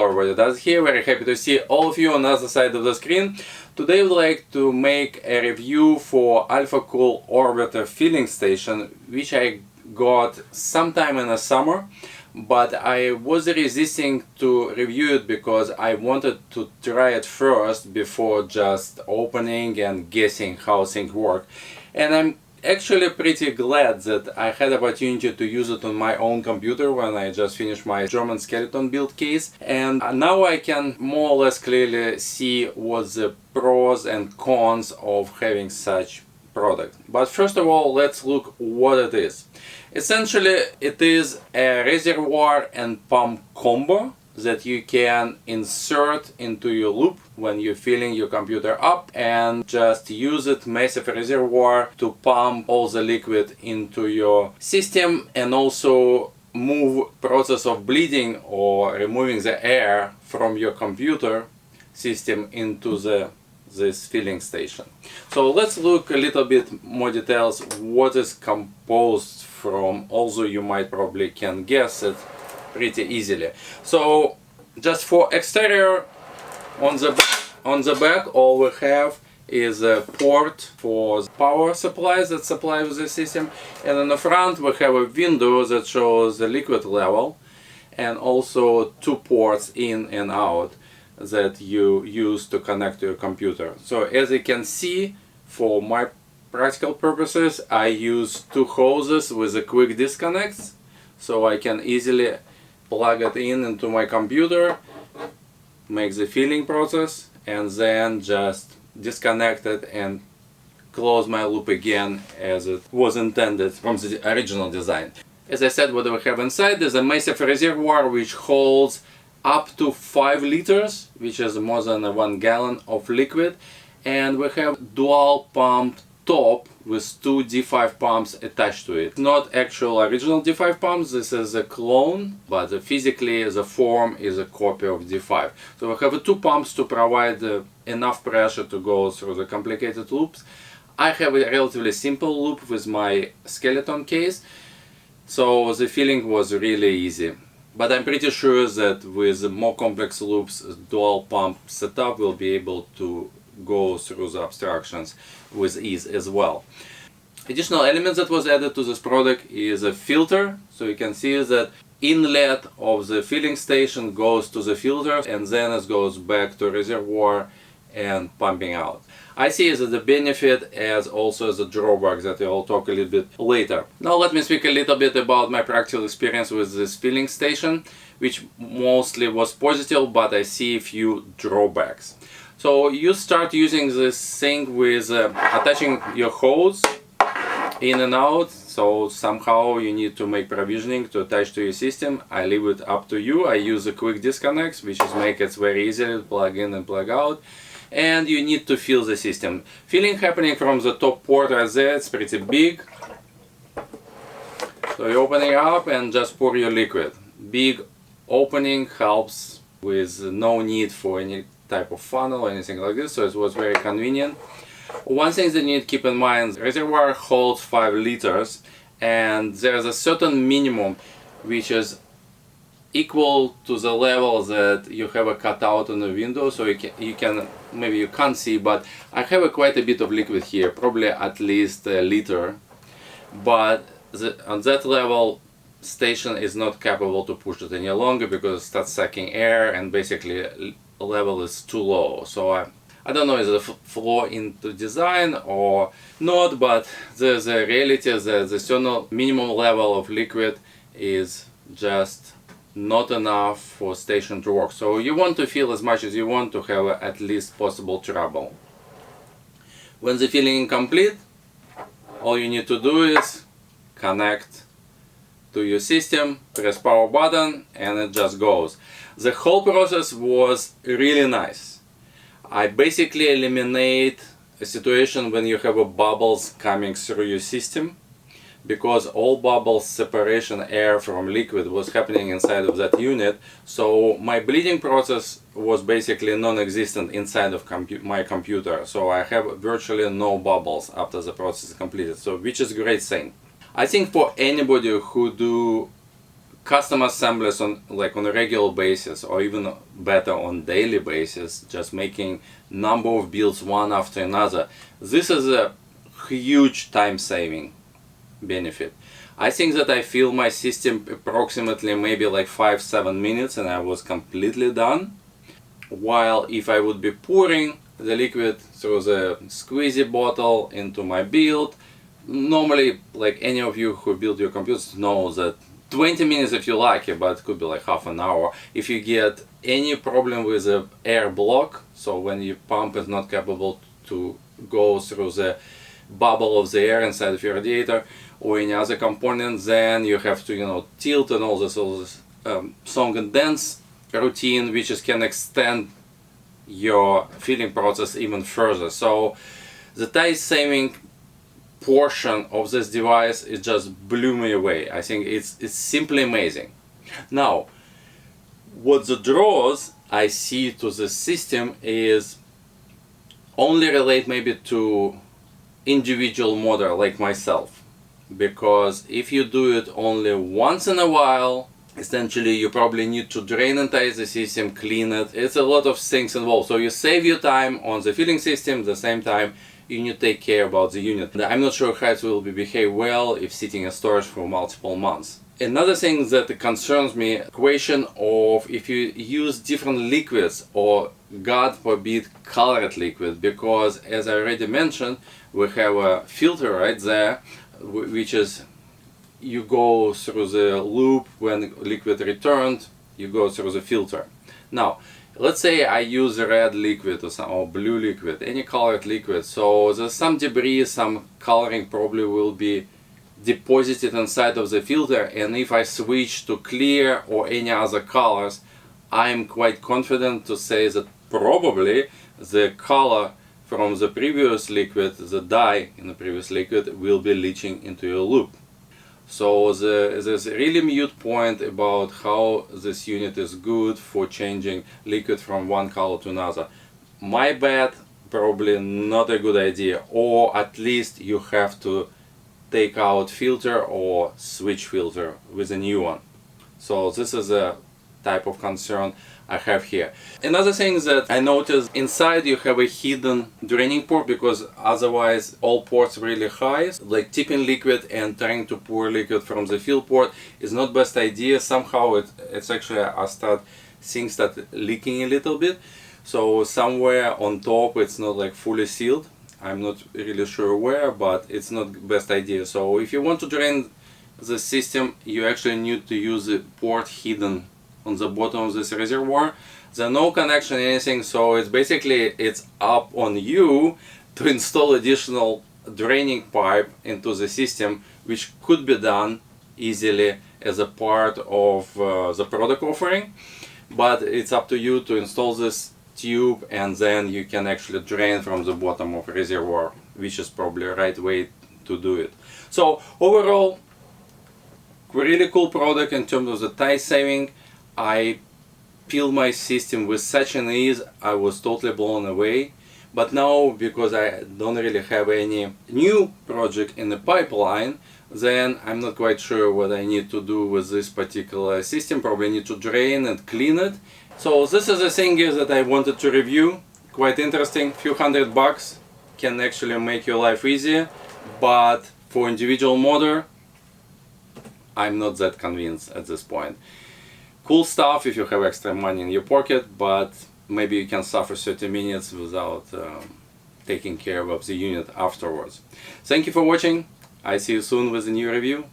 everybody, that's here. Very happy to see all of you on the other side of the screen. Today I would like to make a review for Alphacool Orbiter filling station, which I got sometime in the summer, but I was resisting to review it because I wanted to try it first before just opening and guessing how things work. And I'm actually pretty glad that I had the opportunity to use it on my own computer when I just finished my German skeleton build case, and now I can more or less clearly see what the pros and cons of having such product. But first of all, let's look what it is. Essentially it is a reservoir and pump combo that you can insert into your loop when you're filling your computer up, and just use it massive reservoir to pump all the liquid into your system, and also move process of bleeding or removing the air from your computer system into this filling station. So let's look a little bit more details what is composed from, although you might probably can guess it pretty easily. So just for exterior, on the back all we have is a port for power supplies that supply the system, and on the front we have a window that shows the liquid level, and also two ports in and out that you use to connect to your computer. So as you can see, for my practical purposes I use two hoses with a quick disconnects, so I can easily plug it into my computer, make the filling process, and then just disconnect it and close my loop again as it was intended from the original design. As I said, what we have inside is a massive reservoir which holds up to 5 liters, which is more than 1 gallon of liquid, and we have dual pump top with 2 D5 pumps attached to it. Not actual original D5 pumps, this is a clone, but physically the form is a copy of D5. So we have 2 pumps to provide enough pressure to go through the complicated loops. I have a relatively simple loop with my skeleton case, so the filling was really easy. But I'm pretty sure that with more complex loops, dual pump setup will be able to go through the obstructions with ease as well. Additional elements that was added to this product is a filter. So you can see that inlet of the filling station goes to the filter, and then it goes back to reservoir and pumping out. I see it as a benefit as also as a drawback that I'll talk a little bit later. Now let me speak a little bit about my practical experience with this filling station, which mostly was positive, but I see a few drawbacks. So you start using this thing with attaching your hose in and out, so somehow you need to make provisioning to attach to your system. I leave it up to you. I use a quick disconnects, which is make it very easy to plug in and plug out, and you need to fill the system. Filling happening from the top port right there, it's pretty big. So you're opening up and just pour your liquid. Big opening helps with no need for any type of funnel or anything like this, so it was very convenient. One thing that you need to keep in mind, the reservoir holds 5 liters, and there's a certain minimum which is equal to the level that you have a cutout on the window, so you can maybe you can't see, but I have quite a bit of liquid here, probably at least a liter, but on that level station is not capable to push it any longer because it starts sucking air, and basically level is too low. So I don't know is it a flaw into design or not, but the reality is that the certain minimum level of liquid is just not enough for station to work. So you want to fill as much as you want to have at least possible trouble. When the filling is complete, all you need to do is connect to your system, press power button, and it just goes. The whole process was really nice. I basically eliminate a situation when you have bubbles coming through your system, because all bubbles separation air from liquid was happening inside of that unit, so my bleeding process was basically non-existent inside of my computer, so I have virtually no bubbles after the process is completed, so which is a great thing. I think for anybody who do custom assemblies on a regular basis, or even better on daily basis, just making number of builds one after another, this is a huge time saving benefit. I think that I fill my system approximately maybe like 5-7 minutes and I was completely done. While if I would be pouring the liquid through the squeezy bottle into my build, normally, like any of you who build your computers know that 20 minutes if you're lucky, but it could be like half an hour. If you get any problem with the air block, so when your pump is not capable to go through the bubble of the air inside of your radiator or any other component, then you have to, tilt and all this song and dance routine, which can extend your filling process even further. So the time saving portion of this device, it just blew me away. I think it's simply amazing. Now, what the draws I see to the system is only relate maybe to individual modder like myself, because if you do it only once in a while, essentially you probably need to drain entire the system, clean it. It's a lot of things involved, so you save your time on the filling system. At the same time, you need to take care about the unit. I'm not sure how it will behave well if sitting in storage for multiple months. Another thing that concerns me, question of if you use different liquids or, God forbid, colored liquid, because as I already mentioned, we have a filter right there, which is you go through the loop when liquid returned, you go through the filter. Now, let's say I use a red liquid or blue liquid, any colored liquid, so there's some debris, some coloring probably will be deposited inside of the filter, and if I switch to clear or any other colors, I'm quite confident to say that probably the color from the previous liquid, the dye in the previous liquid, will be leaching into your loop. So there's a really mute point about how this unit is good for changing liquid from one color to another. My bet, probably not a good idea, or at least you have to take out filter or switch filter with a new one. So this is a type of concern I have here. Another thing that I noticed, inside you have a hidden draining port, because otherwise all ports really high. Like tipping liquid and trying to pour liquid from the fill port is not best idea. Somehow it's actually things start leaking a little bit. So somewhere on top it's not like fully sealed. I'm not really sure where, but it's not best idea. So if you want to drain the system, you actually need to use the port hidden on the bottom of this reservoir. There's no connection, anything, so it's up on you to install additional draining pipe into the system, which could be done easily as a part of the product offering, but it's up to you to install this tube, and then you can actually drain from the bottom of the reservoir, which is probably the right way to do it. So overall, really cool product in terms of the time saving. I filled my system with such an ease, I was totally blown away. But now, because I don't really have any new project in the pipeline, then I'm not quite sure what I need to do with this particular system. Probably need to drain and clean it. So this is the thing that I wanted to review. Quite interesting, few $100 can actually make your life easier, but for individual modder, I'm not that convinced at this point. Cool stuff if you have extra money in your pocket, but maybe you can suffer 30 minutes without taking care of the unit afterwards. Thank you for watching. I see you soon with a new review.